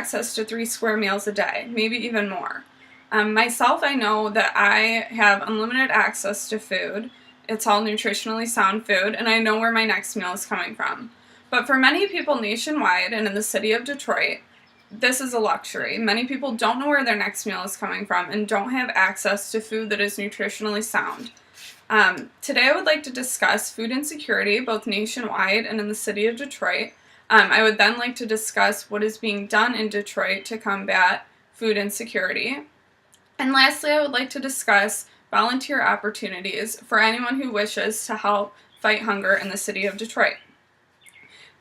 access to 3 square meals a day, maybe even more. Myself, I know that I have unlimited access to food. It's all nutritionally sound food, and I know where my next meal is coming from. But for many people nationwide and in the city of Detroit, this is a luxury. Many people don't know where their next meal is coming from and don't have access to food that is nutritionally sound. Today I would like to discuss food insecurity, both nationwide and in the city of Detroit. I would then like to discuss what is being done in Detroit to combat food insecurity. And lastly, I would like to discuss volunteer opportunities for anyone who wishes to help fight hunger in the city of Detroit.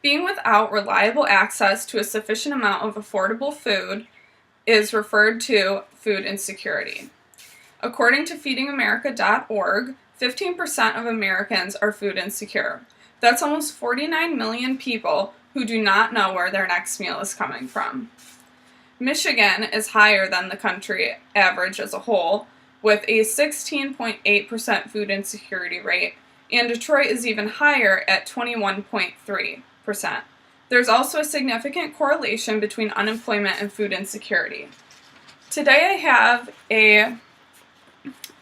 Being without reliable access to a sufficient amount of affordable food is referred to food insecurity. According to feedingamerica.org, 15% of Americans are food insecure. That's almost 49 million people who do not know where their next meal is coming from. Michigan is higher than the country average as a whole, with a 16.8% food insecurity rate, and Detroit is even higher at 21.3%. There's also a significant correlation between unemployment and food insecurity. Today I have a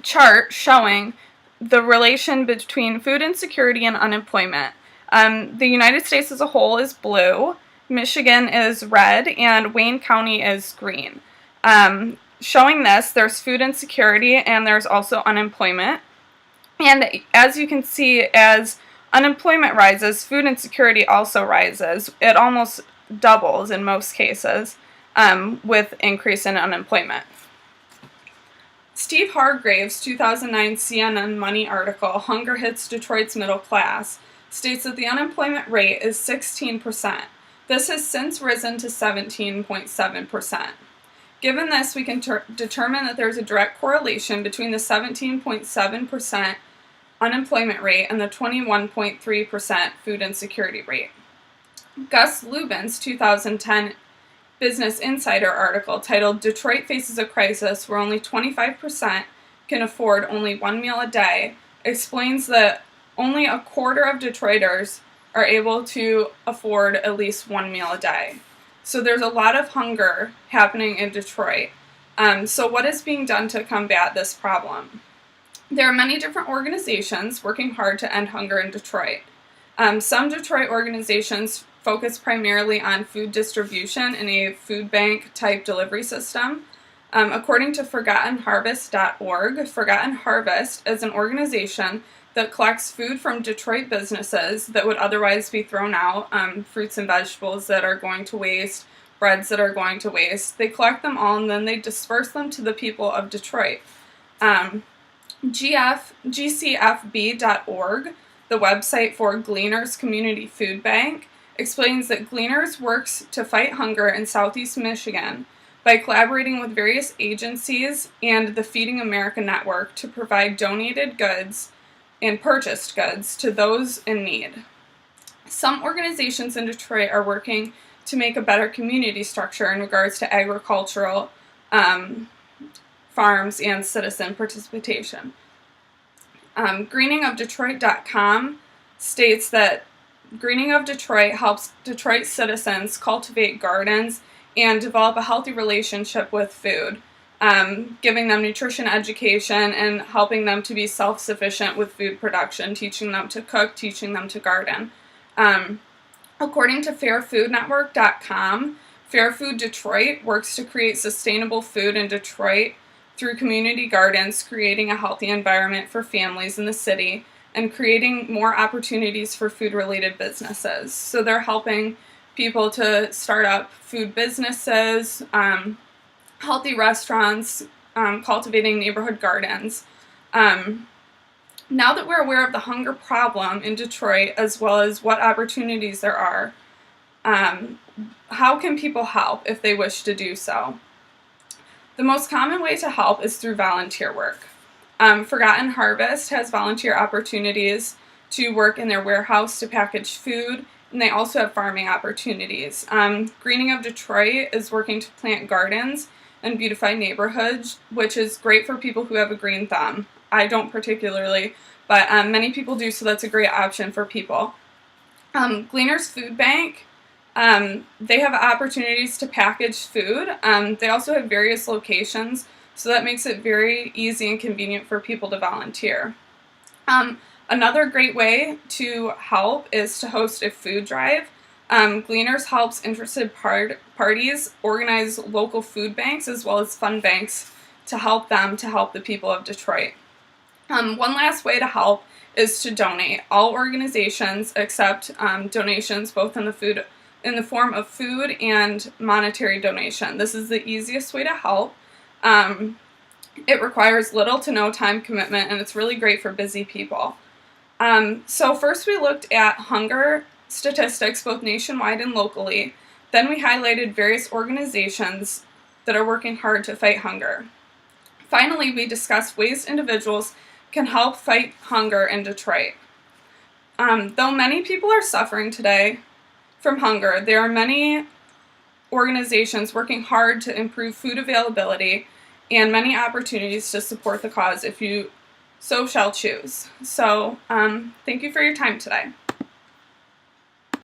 chart showing the relation between food insecurity and unemployment. The United States as a whole is blue, Michigan is red, and Wayne County is green. Showing this, there's food insecurity and there's also unemployment. And as you can see, as unemployment rises, food insecurity also rises. It almost doubles in most cases with increase in unemployment. Steve Hargrave's 2009 CNN Money article, Hunger Hits Detroit's Middle Class, states that the unemployment rate is 16%. This has since risen to 17.7%. Given this, we can determine that there's a direct correlation between the 17.7% unemployment rate and the 21.3% food insecurity rate. Gus Lubin's 2010 Business Insider article titled Detroit Faces a Crisis Where Only 25% Can Afford Only One Meal a Day explains that only a quarter of Detroiters are able to afford at least one meal a day. So there's a lot of hunger happening in Detroit. So what is being done to combat this problem? There are many different organizations working hard to end hunger in Detroit. Some Detroit organizations focus primarily on food distribution in a food bank type delivery system. According to ForgottenHarvest.org, Forgotten Harvest is an organization that collects food from Detroit businesses that would otherwise be thrown out, fruits and vegetables that are going to waste, breads that are going to waste. They collect them all and then they disperse them to the people of Detroit. GCFB.org, the website for Gleaners Community Food Bank, explains that Gleaners works to fight hunger in Southeast Michigan by collaborating with various agencies and the Feeding America network to provide donated goods and purchased goods to those in need. Some organizations in Detroit are working to make a better community structure in regards to agricultural farms and citizen participation. Greeningofdetroit.com states that Greening of Detroit helps Detroit citizens cultivate gardens and develop a healthy relationship with food, giving them nutrition education and helping them to be self-sufficient with food production, teaching them to cook, teaching them to garden. According to FairFoodNetwork.com, Fair Food Detroit works to create sustainable food in Detroit through community gardens, creating a healthy environment for families in the city, and creating more opportunities for food-related businesses. So they're helping people to start up food businesses, healthy restaurants, cultivating neighborhood gardens. Now that we're aware of the hunger problem in Detroit, as well as what opportunities there are, how can people help if they wish to do so? The most common way to help is through volunteer work. Forgotten Harvest has volunteer opportunities to work in their warehouse to package food, and they also have farming opportunities. Greening of Detroit is working to plant gardens and beautify neighborhoods, which is great for people who have a green thumb. I don't particularly, but many people do, so that's a great option for people. Gleaners Food Bank They have opportunities to package food. They also have various locations, so that makes it very easy and convenient for people to volunteer. Another great way to help is to host a food drive. Gleaners helps interested parties organize local food banks as well as fund banks to help the people of Detroit. One last way to help is to donate. All organizations accept donations both in the form of food and monetary donation. This is the easiest way to help. It requires little to no time commitment, and it's really great for busy people. So first we looked at hunger statistics both nationwide and locally. Then we highlighted various organizations that are working hard to fight hunger. Finally, we discussed ways individuals can help fight hunger in Detroit. Though many people are suffering today from hunger, there are many organizations working hard to improve food availability and many opportunities to support the cause if you so shall choose. So, thank you for your time today.